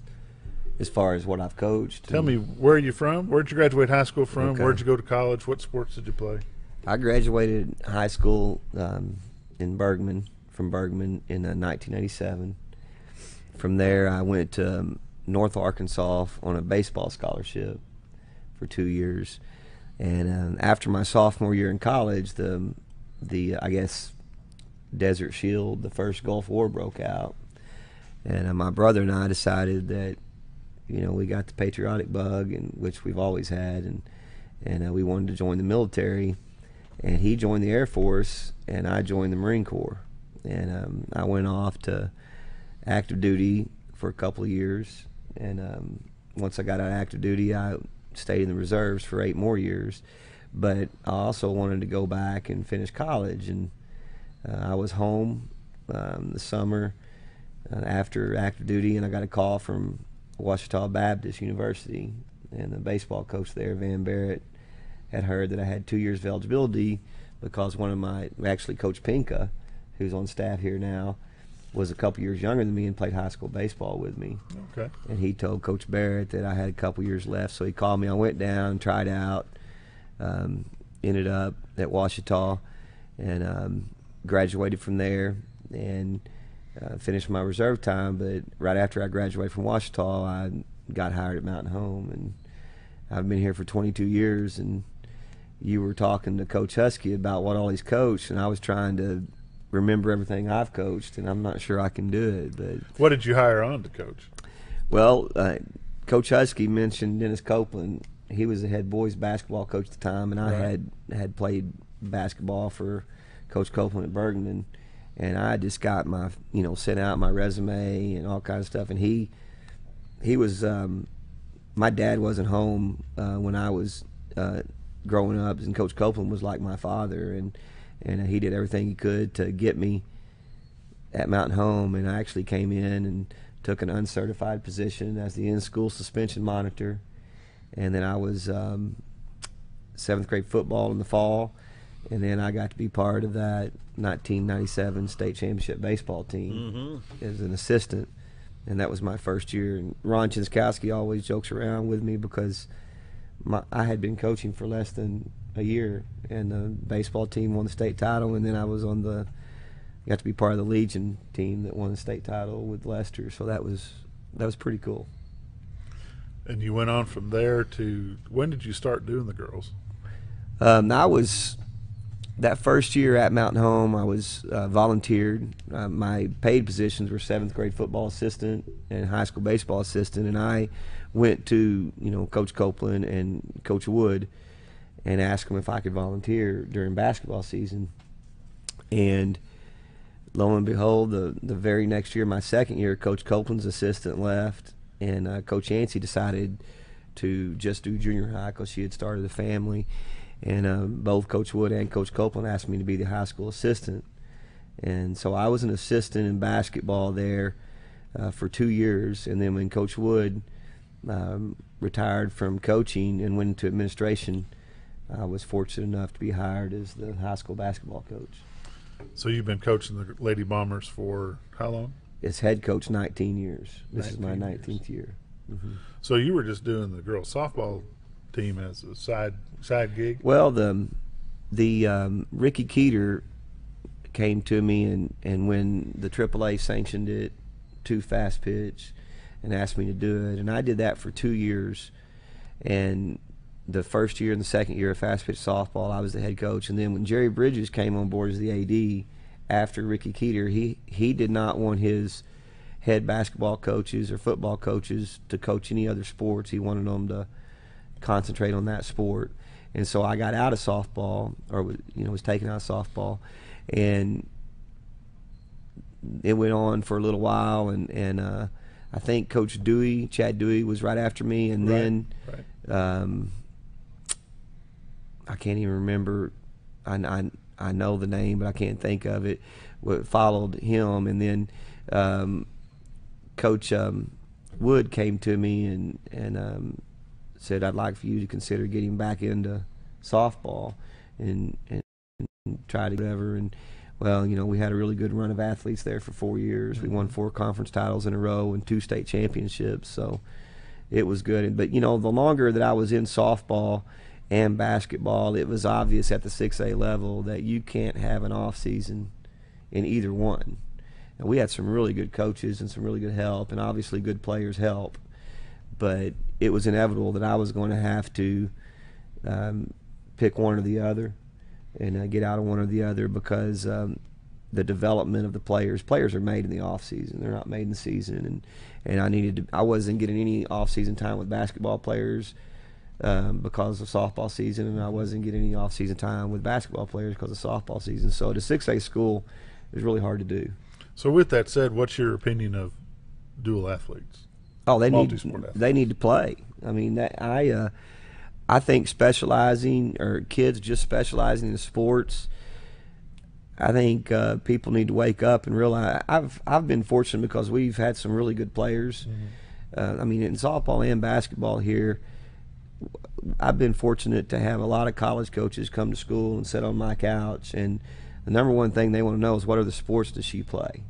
As far as what I've coached. Tell me, where are you from? Where'd you graduate high school from? Okay. Where'd you go to college? What sports did you play? I graduated high school in Bergman, from Bergman in 1987. From there, I went to North Arkansas on a baseball scholarship for 2 years. And after my sophomore year in college, the I guess Desert Shield, the first Gulf War broke out. And my brother and I decided that, you know, we got the patriotic bug, and which we've always had, and we wanted to join the military. And he joined the Air Force, and I joined the Marine Corps. And I went off to active duty for a couple of years. And once I got out of active duty, I stayed in the reserves for 8 more years. But I also wanted to go back and finish college. And I was home the summer after active duty, and I got a call from Ouachita Baptist University. And the baseball coach there, Van Barrett, had heard that I had 2 years of eligibility because one of my, actually Coach Pinka, who's on staff here now, was a couple years younger than me and played high school baseball with me. Okay. And he told Coach Barrett that I had a couple years left, so he called me. I went down, tried out, ended up at Ouachita, and graduated from there, and finished my reserve time. But right after I graduated from Ouachita, I got hired at Mountain Home, and I've been here for 22 years. And you were talking to Coach Huskey about what all he's coached, and I was trying to remember everything I've coached, and I'm not sure I can do it. But what did you hire on to coach? Well, Coach Huskey mentioned Dennis Copeland. He was the head boys basketball coach at the time, and I had played basketball for Coach Copeland at Bergman, and I just got my, you know, sent out my resume and all kinds of stuff. And he was, my dad wasn't home when I was growing up, and Coach Copeland was like my father, and he did everything he could to get me at Mountain Home. And I actually came in and took an uncertified position as the in-school suspension monitor. And then I was 7th grade football in the fall, and then I got to be part of that 1997 state championship baseball team as an assistant. And that was my first year. And Ron Chinskowski always jokes around with me because I had been coaching for less than a year, and the baseball team won the state title, and then I was got to be part of the Legion team that won the state title with Lester. So that was pretty cool. And you went on from there to, when did you start doing the girls? I was, that first year at Mountain Home, I was volunteered. My paid positions were 7th grade football assistant and high school baseball assistant, and I went to, you know, Coach Copeland and Coach Wood and asked them if I could volunteer during basketball season. And lo and behold, the very next year, my second year, Coach Copeland's assistant left, and Coach Yancey decided to just do junior high because she had started a family. And both Coach Wood and Coach Copeland asked me to be the high school assistant. And so I was an assistant in basketball there for 2 years. And then when Coach Wood retired from coaching and went into administration, I was fortunate enough to be hired as the high school basketball coach. So you've been coaching the Lady Bombers for how long? As head coach, 19 years. This is my 19th year. So you were just doing the girls softball team as a side gig? Well, the Ricky Keeter came to me, and when the AAA sanctioned it to fast pitch and asked me to do it, and I did that for 2 years. And the first year and the second year of fast pitch softball, I was the head coach. And then when Jerry Bridges came on board as the AD after Ricky Keeter, he did not want his head basketball coaches or football coaches to coach any other sports. He wanted them to concentrate on that sport. And so I got out of softball, or was taken out of softball, and it went on for a little while. And I think Coach Dewey, Chad Dewey, was right after me, and then I can't even remember. I know the name, but I can't think of it. Followed him, and then Coach Wood came to me and said, "I'd like for you to consider getting back into softball." And try to whatever. And well, you know, we had a really good run of athletes there for 4 years. We won 4 conference titles in a row and 2 state championships. So it was good. But you know, the longer that I was in softball and basketball, it was obvious at the 6A level that you can't have an off season in either one. And we had some really good coaches and some really good help, and obviously good players help. But it was inevitable that I was going to have to pick one or the other and get out of one or the other, because the development of the players are made in the off season. They're not made in the season. And I wasn't getting any off season time with basketball players because of softball season, and I wasn't getting any off season time with basketball players because of softball season. So the 6A school is really hard to do. So with that said, what's your opinion of dual athletes? Oh, they Multi-sport athletes. They need to play. I mean, I think specializing, or kids just specializing in sports, I think people need to wake up and realize. I've been fortunate because we've had some really good players. I mean, in softball and basketball here, I've been fortunate to have a lot of college coaches come to school and sit on my couch, and the number one thing they want to know is, what other sports does she play?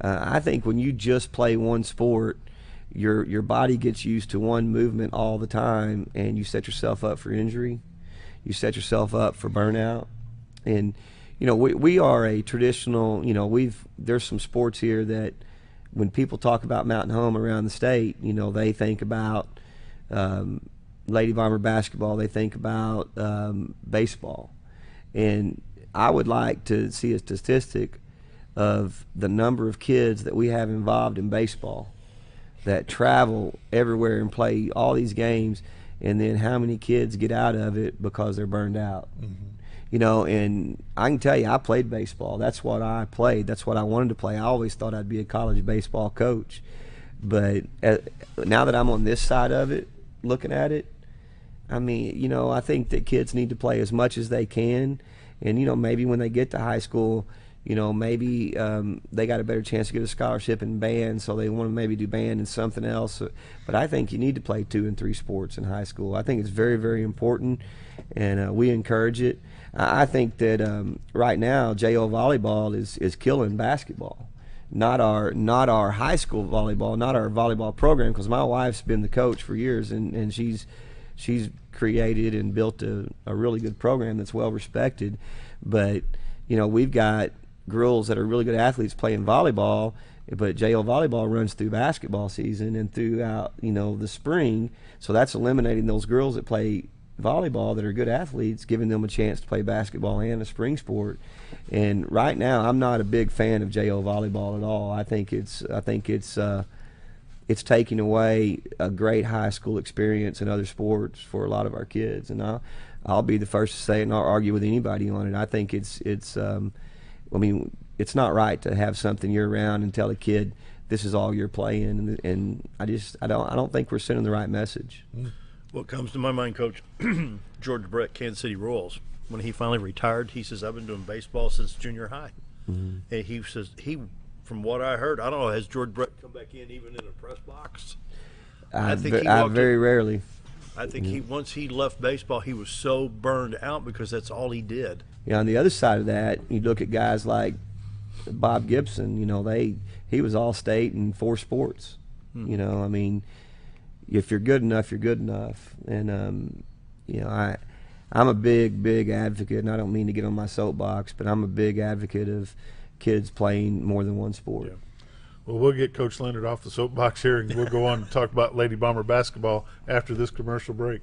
I think when you just play one sport, your body gets used to one movement all the time, and you set yourself up for injury. You set yourself up for burnout. And you know, we are a traditional, you know, there's some sports here that when people talk about Mountain Home around the state, you know, they think about Lady Bomber basketball, they think about baseball. And I would like to see a statistic of the number of kids that we have involved in baseball that travel everywhere and play all these games, and then how many kids get out of it because they're burned out. You know, and I can tell you, I played baseball. That's what I played. That's what I wanted to play. I always thought I'd be a college baseball coach. But now that I'm on this side of it, looking at it, I mean, you know, I think that kids need to play as much as they can. And, you know, maybe when they get to high school, you know, maybe they got a better chance to get a scholarship in band, so they want to maybe do band and something else. But I think you need to play 2 and 3 sports in high school. I think it's very, very important, and we encourage it. I think that right now JO volleyball is killing basketball. Not our high school volleyball, not our volleyball program, because my wife's been the coach for years, and she's created and built a really good program that's well respected. But you know, we've got girls that are really good athletes playing volleyball, but JO volleyball runs through basketball season and throughout, you know, the spring. So that's eliminating those girls that play volleyball that are good athletes, giving them a chance to play basketball and a spring sport. And right now, I'm not a big fan of JO volleyball at all. I think it's taking away a great high school experience in other sports for a lot of our kids. And I'll be the first to say it, and I'll argue with anybody on it. I think I mean, it's not right to have something year round and tell a kid this is all you're playing, and I don't think we're sending the right message. What comes to my mind, Coach, George Brett, Kansas City Royals, when he finally retired, he says, I've been doing baseball since junior high. And he says, from what I heard, I don't know, has George Brett come back in even in a press box? I think very rarely. I think once he left baseball, he was so burned out because that's all he did. Yeah, on the other side of that, you look at guys like Bob Gibson. You know, he was all state in 4 sports. You know, I mean, if you're good enough, you're good enough. And you know, I'm a big advocate, and I don't mean to get on my soapbox, but I'm a big advocate of kids playing more than one sport. Yeah. Well, we'll get Coach Leonard off the soapbox here, and we'll go on and talk about Lady Bomber basketball after this commercial break.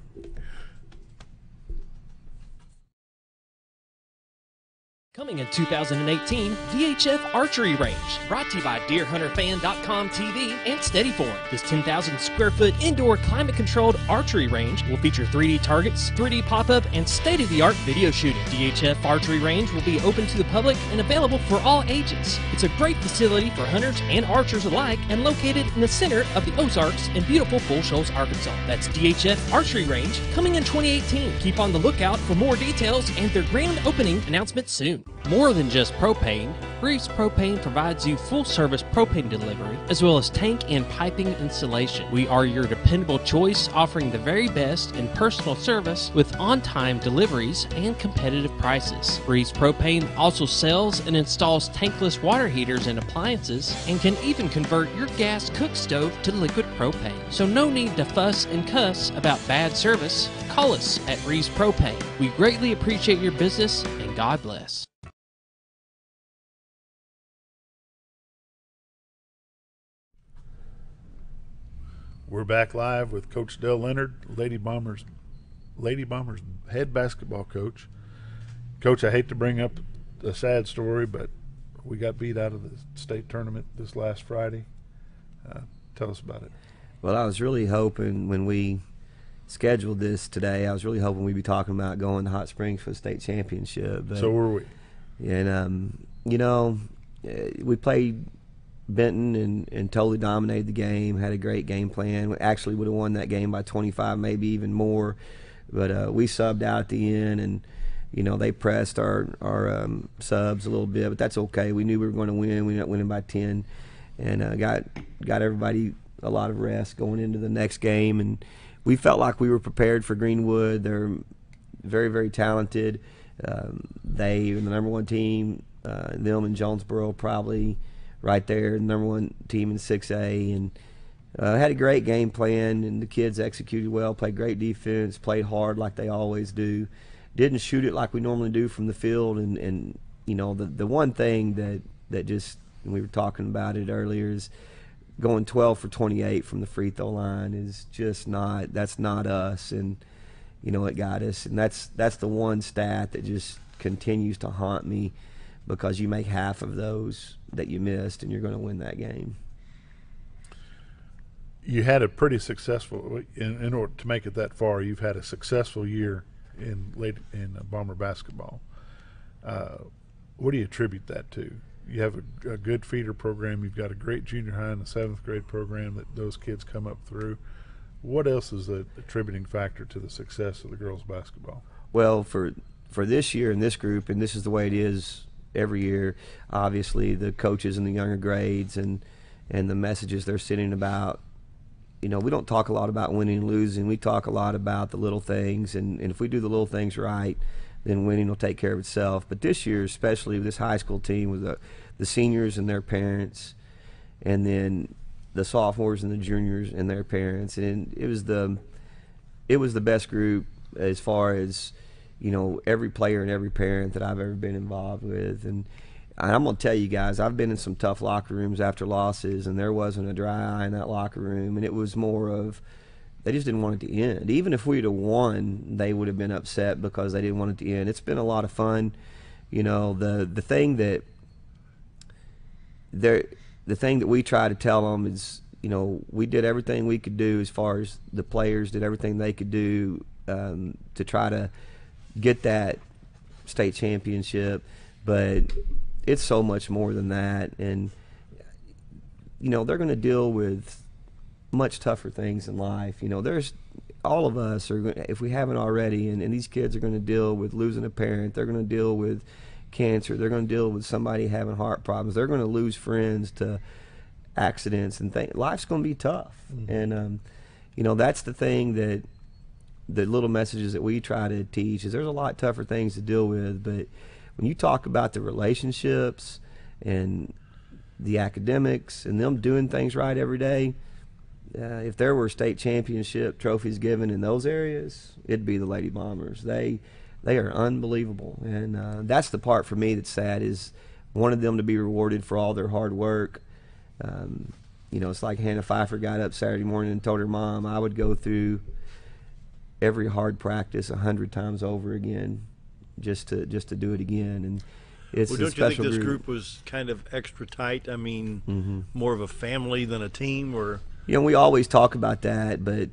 Coming in 2018, VHF Archery Range, brought to you by DeerHunterFan.com TV and Steadyform. This 10,000 square foot indoor climate-controlled archery range will feature 3D targets, 3D pop-up, and state-of-the-art video shooting. DHF Archery Range will be open to the public and available for all ages. It's a great facility for hunters and archers alike, and located in the center of the Ozarks in beautiful Bull Shoals, Arkansas. That's DHF Archery Range, coming in 2018. Keep on the lookout for more details and their grand opening announcement soon. More than just propane, Reeves Propane provides you full-service propane delivery as well as tank and piping installation. We are your dependable choice, offering the very best in personal service with on-time deliveries and competitive prices. Reeves Propane also sells and installs tankless water heaters and appliances and can even convert your gas cook stove to liquid propane. So no need to fuss and cuss about bad service. Call us at Reeves Propane. We greatly appreciate your business and God bless. We're back live with Coach Dale Leonard, Lady Bombers head basketball coach. Coach, I hate to bring up a sad story, but we got beat out of the state tournament this last Friday. Tell us about it. Well, I was really hoping when we scheduled this today, I was really hoping we'd be talking about going to Hot Springs for the state championship. But, so were we. And, we played Benton and totally dominated the game, had a great game plan. We actually would have won that game by 25, maybe even more. But we subbed out at the end, and, they pressed our subs a little bit. But that's okay. We knew we were going to win. We ended up winning by 10 and got everybody a lot of rest going into the next game. And we felt like we were prepared for Greenwood. They're very, very talented. They are the number one team. Them and Jonesboro probably right there, the number one team in 6A, and had a great game plan, and the kids executed well, played great defense, played hard like they always do, didn't shoot it like we normally do from the field, and the one thing that just, we were talking about it earlier, is going 12 for 28 from the free throw line is just that's not us, and it got us, and that's the one stat that just continues to haunt me, because you make half of those that you missed, and you're going to win that game. You had a pretty successful, in order to make it that far, you've had a successful year in Bomber basketball. What do you attribute that to? You have a good feeder program. You've got a great junior high and a 7th grade program that those kids come up through. What else is the attributing factor to the success of the girls basketball? Well, for this year in this group, and this is the way it is every year, obviously the coaches in the younger grades and the messages they're sending about, we don't talk a lot about winning and losing. We talk a lot about the little things, and if we do the little things right, then winning will take care of itself. But this year, especially with this high school team, with the seniors and their parents, and then the sophomores and the juniors and their parents, and it was the best group as far as every player and every parent that I've ever been involved with. And I'm going to tell you guys, I've been in some tough locker rooms after losses, and there wasn't a dry eye in that locker room, and it was more of they just didn't want it to end. Even if we'd have won, they would have been upset because they didn't want it to end. It's been a lot of fun. The thing that we try to tell them is, we did everything we could do as far as the players did everything they could do to try to get that state championship, but it's so much more than that. And they're going to deal with much tougher things in life. There's all of us are, if we haven't already, and these kids are going to deal with losing a parent. They're going to deal with cancer. They're going to deal with somebody having heart problems. They're going to lose friends to accidents and things. Life's going to be tough. Mm-hmm. And that's the thing that the little messages that we try to teach is there's a lot tougher things to deal with, but when you talk about the relationships and the academics and them doing things right every day, if there were state championship trophies given in those areas, it'd be the Lady Bombers. They are unbelievable, and that's the part for me that's sad, is wanted them to be rewarded for all their hard work. It's like Hannah Pfeiffer got up Saturday morning and told her mom, I would go through every hard practice 100 times over again just to do it again. And it's don't you think this group was kind of extra tight? I mean, more of a family than a team? Or we always talk about that, but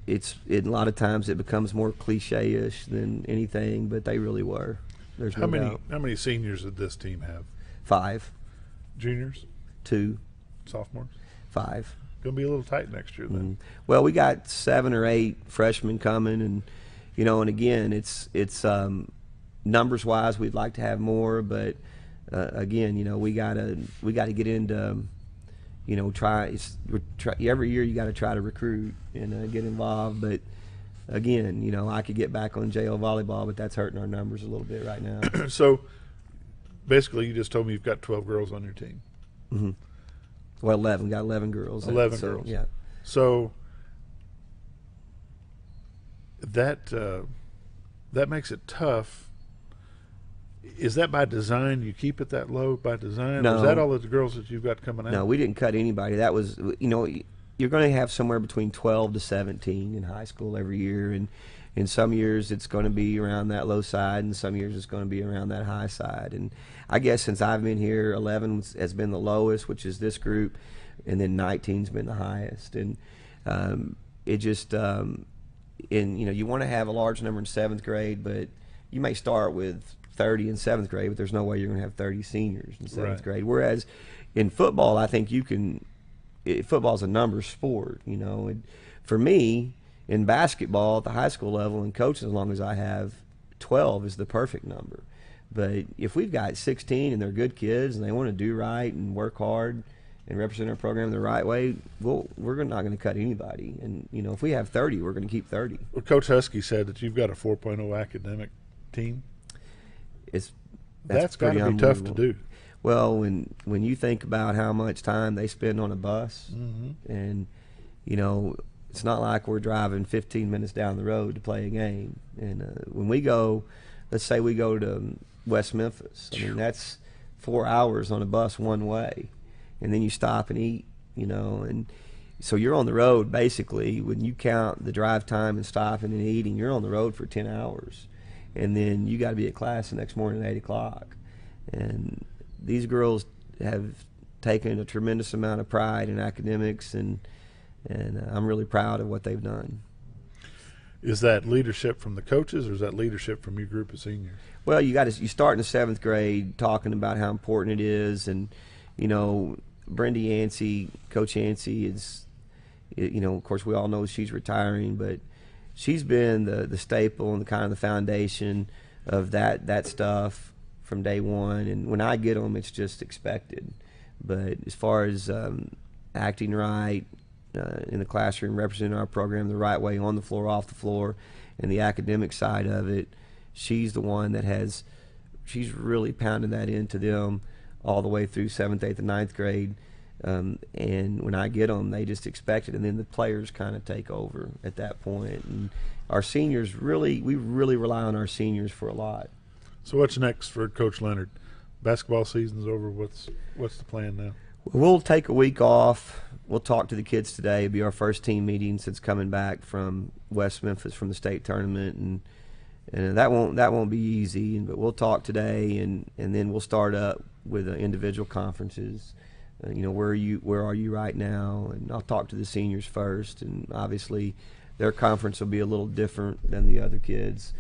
a lot of times it becomes more cliche-ish than anything, but they really were. There's no doubt. How many seniors did this team have? 5. Juniors? 2. Sophomores? 5. Going to be a little tight next year then. Well, we got 7 or 8 freshmen coming, and and again, it's numbers wise, we'd like to have more, but again, we gotta get into, every year you got to try to recruit and get involved. But again, I could get back on JO volleyball, but that's hurting our numbers a little bit right now. So basically, you just told me you've got 12 girls on your team. Mm-hmm. Well, 11. Got 11 girls. 11 so, girls. Yeah. So that makes it tough. Is that by design? You keep it that low by design? No. Or is that all the girls that you've got coming out? No, we didn't cut anybody. That was, you're going to have somewhere between 12 to 17 in high school every year, and in some years it's going to be around that low side, and some years it's going to be around that high side. And I guess since I've been here, 11 has been the lowest, which is this group, and then 19's been the highest. And it just, you want to have a large number in 7th grade, but you may start with 30 in 7th grade, but there's no way you're going to have 30 seniors in 7th grade. Whereas in football, I think football's a numbers sport, And for me, in basketball at the high school level and coaching, as long as I have 12 is the perfect number. But if we've got 16 and they're good kids and they want to do right and work hard and represent our program the right way, we're not going to cut anybody. And, if we have 30, we're going to keep 30. Well, Coach Huskey said that you've got a 4.0 academic team. That's got to be tough to do. Well, when you think about how much time they spend on a bus, mm-hmm. and, it's not like we're driving 15 minutes down the road to play a game. And when we go, let's say we go to West Memphis, that's 4 hours on a bus one way. And then you stop and eat, and so you're on the road basically. When you count the drive time and stopping and eating, you're on the road for 10 hours. And then you got to be at class the next morning at 8 o'clock. And these girls have taken a tremendous amount of pride in academics, and I'm really proud of what they've done. Is that leadership from the coaches, or is that leadership from your group of seniors? Well, you start in the 7th grade talking about how important it is, and Brenda Yancey, Coach Yancey is, of course we all know she's retiring, but she's been the staple and the kind of the foundation of that stuff from day one. And when I get them, it's just expected. But as far as acting right in the classroom, representing our program the right way on the floor, off the floor, and the academic side of it, she's the one that she's really pounded that into them all the way through 7th, 8th, and 9th grade. And when I get them, they just expect it, and then the players kind of take over at that point. And our seniors we really rely on our seniors for a lot. So what's next for Coach Leonard? Basketball season's over. What's the plan now? We'll take a week off. We'll talk to the kids today. It'll be our first team meeting since coming back from West Memphis from the state tournament, and that won't be easy. But we'll talk today, and then we'll start up with individual conferences. Where are you right now? And I'll talk to the seniors first, and obviously their conference will be a little different than the other kids.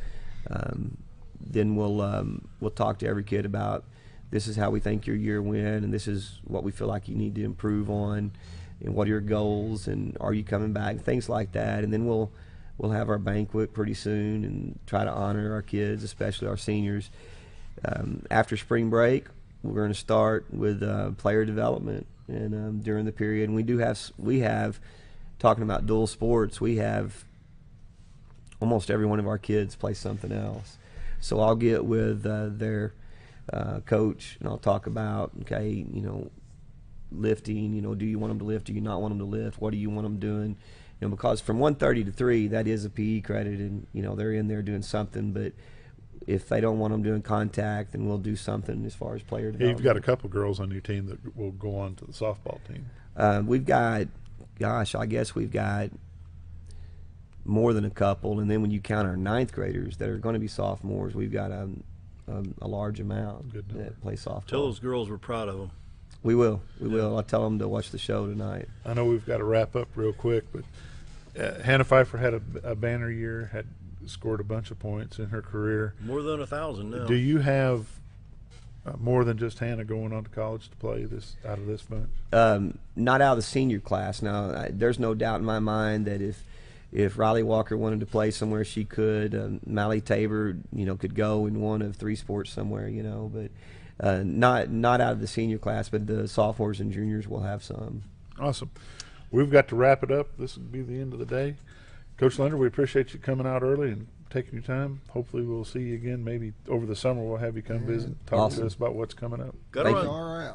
Then we'll talk to every kid about, this is how we think your year went, and this is what we feel like you need to improve on, and what are your goals, and are you coming back, things like that. And then we'll have our banquet pretty soon and try to honor our kids, especially our seniors. After spring break, we're going to start with player development, and during the period, and we have talking about dual sports, we have almost every one of our kids play something else. So I'll get with their coach, and I'll talk about, okay, lifting, do you want them to lift, do you not want them to lift, what do you want them doing? Because from 1:30 to 3, that is a PE credit, and they're in there doing something. But if they don't want them doing contact, then we'll do something as far as player development. You've got a couple girls on your team that will go on to the softball team. We've got, I guess we've got more than a couple, and then when you count our 9th graders that are going to be sophomores, we've got a large amount that play softball. Tell those girls we're proud of them. We will. I'll tell them to watch the show tonight. I know we've got to wrap up real quick, but Hannah Pfeiffer had a banner year, had scored a bunch of points in her career. More than 1,000 now. Do you have more than just Hannah going on to college to play out of this bunch? Not out of the senior class. Now, there's no doubt in my mind that if Riley Walker wanted to play somewhere, she could. Mally Tabor, could go in one of 3 sports somewhere, but not out of the senior class, but the sophomores and juniors will have some. Awesome. We've got to wrap it up. This will be the end of the day. Coach Leonard, we appreciate you coming out early and taking your time. Hopefully we'll see you again. Maybe over the summer we'll have you come visit, talk to us about what's coming up. Good one. All right.